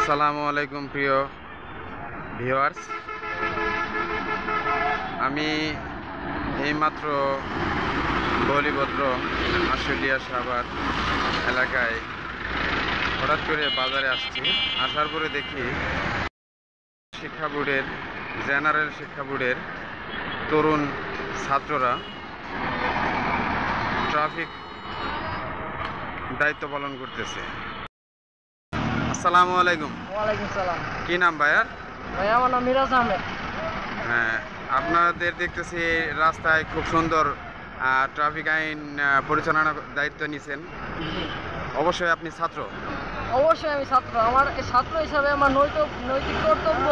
আসসালামু আলাইকুম প্রিয় ভিউয়ার্স, আমি এইমাত্র বলিভদ্র আশুলিয়া সাভার এলাকায় হঠাৎ করে বাজারে আসছি। আসার পরে দেখি শিক্ষা বোর্ডের জেনারেল শিক্ষা বোর্ডের তরুণ ছাত্ররা ট্রাফিক দায়িত্ব পালন করতেছে। আসসালামু আলাইকুম। ওয়ালাইকুম সালাম। কি নাম ভাইয়ার? ভাই আমার নাম মিরাজ আহমেদ। হ্যাঁ, আপনাদের দেখতেছি রাস্তায় খুব সুন্দর ট্রাফিক আইন পরিচালনার দায়িত্ব নিয়েছেন। অবশ্যই আপনি ছাত্র? অবশ্যই আমি ছাত্র। আমার ছাত্র হিসাবে আমার নৈতিক কর্তব্য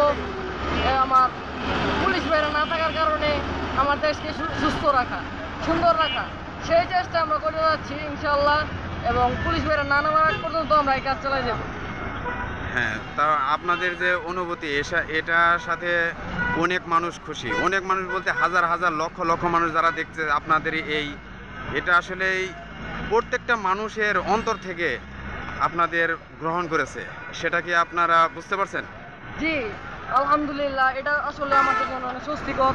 আমার পুলিশ বাইরে না থাকার কারণে আমার দেশকে সুস্থ রাখা, সুন্দর রাখা, সেই চেষ্টা আমরা করে যাচ্ছি ইনশাআল্লাহ। এবং পুলিশ বাইরে না নামার আগ পর্যন্ত আমরা এই কাজ চালাই যাব। হ্যাঁ, তা আপনাদের যে অনুভূতি এটার সাথে অনেক মানুষ খুশি। অনেক মানুষ বলতে হাজার হাজার লক্ষ লক্ষ মানুষ যারা দেখছে আপনাদের এটা আসলে প্রত্যেকটা মানুষের অন্তর থেকে আপনাদের গ্রহণ করেছে, সেটা কি আপনারা বুঝতে পারছেন? জি আলহামদুলিল্লাহ, এটা আসলে আমাদের জন্য অনেক স্বস্তিকর।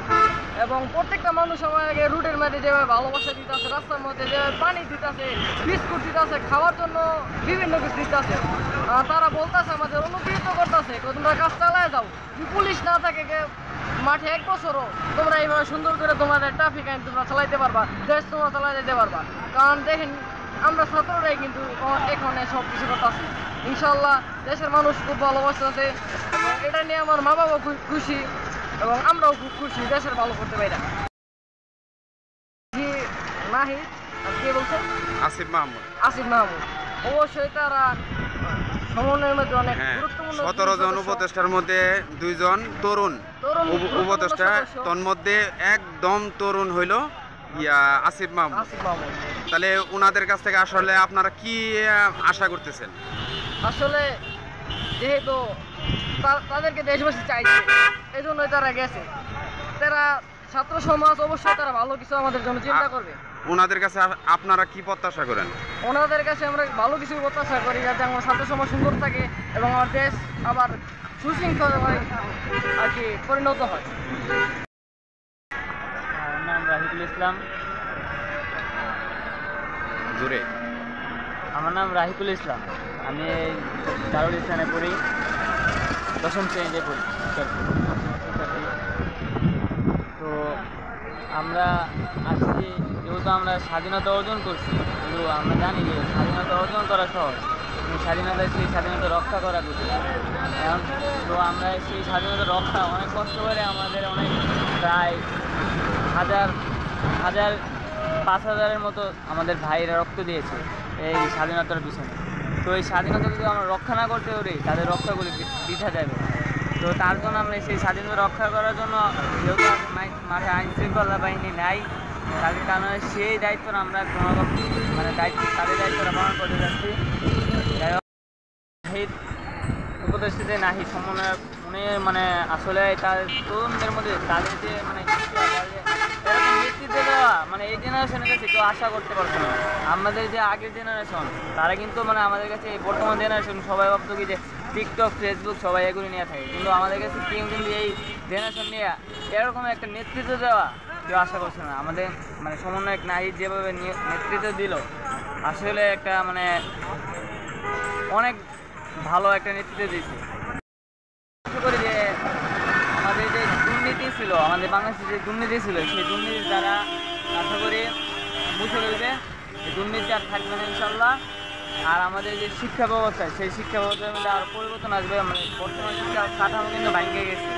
এবং প্রত্যেকটা মানুষ আমাকে রুটের মধ্যে যেভাবে ভালোবাসা দিতেছে, রাস্তার মধ্যে যেভাবে পানি দিতেছে, বিস্কুট দিতেছে, খাওয়ার জন্য বিভিন্ন কিছু দিতেছে, তারা বলতেছে আমাদের অনুপ্রেরিত করতেছে তোমরা কাজ চালায় যাও। পুলিশ না থাকে মাঠে 1 বছরও তোমরা এইভাবে সুন্দর করে তোমাদের ট্রাফিক আইন তোমরা চালাইতে পারবা, দেশ তোমরা চালাই যেতে পারবা। কারণ দেখেন আমরা ছাত্ররাই কিন্তু এখানে সব কিছু করতেছি। ইনশাল্লাহ দেশের মানুষ খুব ভালোবাসতেছে এবং এটা নিয়ে আমার মা বাবা খুশি এবং আমরাও খুব খুশি দেশের ভালো করতে পারি। জি নাহিদ, কে বলছেন? আসিফ মাহমুদ। আসিফ মাহমুদ। অবশ্যই তারা সমন্বয়ের মধ্যে অনেক গুরুত্বপূর্ণ। 17 জন উপদেষ্টার মধ্যে 2 জন তরুণ উপদেষ্টা, তন্মধ্যে একদম তরুণ হইল আসিফ মাহমুদ। তাহলে ওনাদের কাছ থেকে আসলে আপনারা কি আশা করতেছেন? আসলে যেহেতু তাদেরকে দেশবাসী চাইছে, এই জন্যই তারা গেছে। তারা ছাত্র সমাজ অবশ্যই তারা ভালো কিছু আমাদের জন্য চিন্তা করবে। ওনাদের কাছে আপনারা কি প্রত্যাশা করেন? ওনাদের কাছে আমরা ভালো কিছু প্রত্যাশা করি, যাতে আমার ছাত্র সমাজ সুন্দর থাকে এবং আমার দেশ আবার সুশৃঙ্খল আর কি পরিণত হয়। আমার নাম রাহিকুল ইসলাম। জোরে। আমার নাম রাহিকুল ইসলাম। আমি দারুল ইসলামে পড়ি, 10ম শ্রেণীতে পড়ি। তো আমরা আসছি যেহেতু আমরা স্বাধীনতা অর্জন করছি, কিন্তু আমরা জানি যে স্বাধীনতা অর্জন করা সহজ, সেই স্বাধীনতা রক্ষা করা কঠিন। তো আমরা সেই স্বাধীনতা রক্ষা অনেক কষ্ট করে আমাদের অনেক প্রায় 5,000-এর মতো আমাদের ভাইয়েরা রক্ত দিয়েছে এই স্বাধীনতার পিছনে। তো এই স্বাধীনতা যদি আমরা রক্ষা না করতে পারি, তাদের রক্ষাগুলি বৃথা যাবে। তো তার জন্য আমরা সেই স্বাধীনতা রক্ষা করার জন্য যেহেতু মাঠে আইন শৃঙ্খলা বাহিনী নাই, তাদের কারণে সেই দায়িত্বটা আমরা তাদের দায়িত্বটা পালন করতে যাচ্ছি। নাহিদ উপদেষ্টাতে নাহিদ সমন্বয় উনি আসলে তার তরুণদের মধ্যে তাদের যে এরকম নেতৃত্ব দেওয়া এই জেনারেশনের কাছে কেউ আশা করতে পারছে না। আমাদের যে আগের জেনারেশন তারা কিন্তু আমাদের কাছে বর্তমান জেনারেশন সবাই ভাবতো কি যে টিকটক, ফেসবুক সবাই এগুলি নিয়ে থাকে, কিন্তু আমাদের কাছে কিন্তু এই জেনারেশন নিয়ে এরকম একটা নেতৃত্ব দেওয়া কেউ আশা করছে না। আমাদের সমন্বয়ক নাহিদ যেভাবে নেতৃত্ব দিল, আসলে একটা অনেক ভালো একটা নেতৃত্ব দিয়েছে। আশা করি যে আমাদের যে দুর্নীতি ছিল, আমাদের বাংলাদেশে যে দুর্নীতি ছিল, সেই দুর্নীতি দ্বারা আশা করি মুছে ফেলবে, এই দুর্নীতি আর থাকবে না ইনশাল্লাহ। আর আমাদের যে শিক্ষা ব্যবস্থা, সেই শিক্ষা ব্যবস্থার মধ্যে আরও পরিবর্তন আসবে। বর্তমান শিক্ষা কাঠামো কিন্তু ভেঙে গেছে,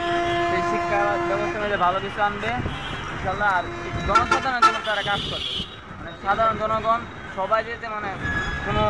সেই শিক্ষা ব্যবস্থার মধ্যে ভালো কিছু আনবে ইনশাল্লাহ। আর জনসাধারণের জন্য তারা কাজ করবে, সাধারণ জনগণ সবাই যেতে কোনো